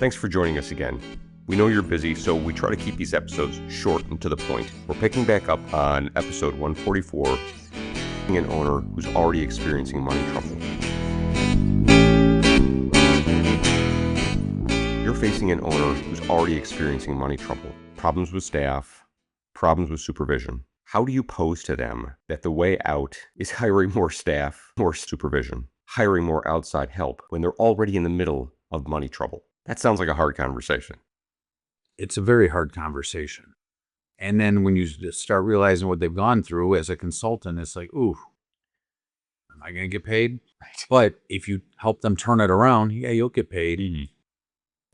Thanks for joining us again. We know you're busy, so we try to keep these episodes short and to the point. We're picking back up on episode 144, an owner who's already experiencing money trouble. You're facing an owner who's already experiencing money trouble, problems with staff, problems with supervision. How do you pose to them that the way out is hiring more staff, more supervision, hiring more outside help when they're already in the middle of money trouble? That sounds like a hard conversation. It's a very hard conversation. And then when you start realizing what they've gone through as a consultant, it's like, ooh, am I going to get paid? Right. But if you help them turn it around, yeah, you'll get paid. Mm-hmm.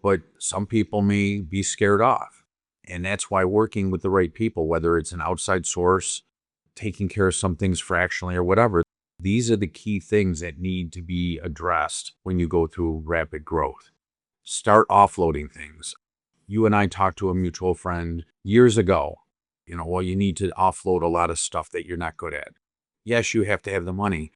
But some people may be scared off. And that's why working with the right people, whether it's an outside source, taking care of some things fractionally or whatever, these are the key things that need to be addressed when you go through rapid growth. Start offloading things. You and I talked to a mutual friend years ago. You need to offload a lot of stuff that you're not good at. Yes, you have to have the money,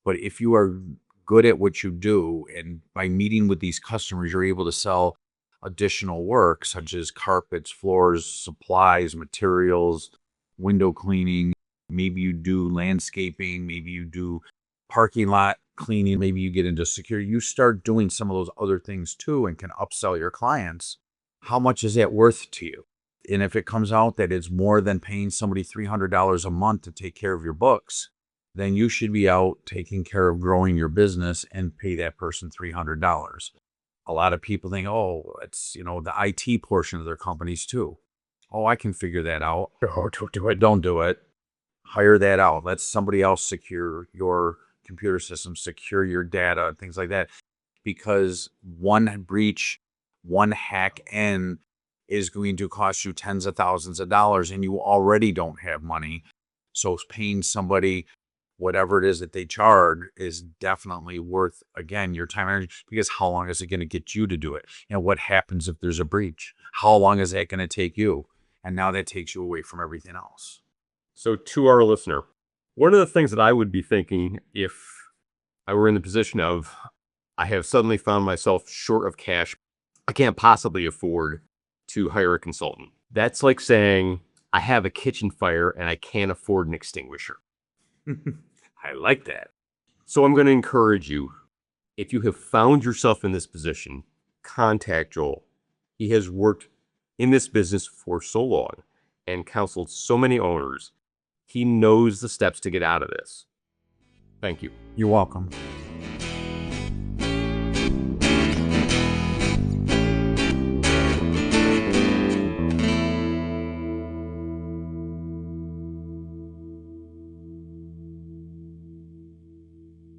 but if you are good at what you do, and by meeting with these customers, you're able to sell additional work such as carpets, floors, supplies, materials, window cleaning. Maybe you do landscaping, maybe you do parking lot cleaning, maybe you get into security. You start doing some of those other things too and can upsell your clients. How much is that worth to you? And if it comes out that it's more than paying somebody $300 a month to take care of your books, then you should be out taking care of growing your business and pay that person $300. A lot of people think, oh, it's, the IT portion of their companies too. Oh, I can figure that out. Oh, don't do it. Don't do it. Hire that out. Let somebody else secure your computer system, secure your data, and things like that. Because one breach, one hack in is going to cost you tens of thousands of dollars, and you already don't have money. So paying somebody whatever it is that they charge is definitely worth, again, your time and energy, because how long is it going to get you to do it? What happens if there's a breach? How long is that going to take you? And now that takes you away from everything else. So to our listener, one of the things that I would be thinking if I were in the position of, I have suddenly found myself short of cash, I can't possibly afford to hire a consultant. That's like saying, I have a kitchen fire and I can't afford an extinguisher. I like that. So I'm going to encourage you, if you have found yourself in this position, contact Joel. He has worked in this business for so long and counseled so many owners. He knows the steps to get out of this. Thank you. You're welcome.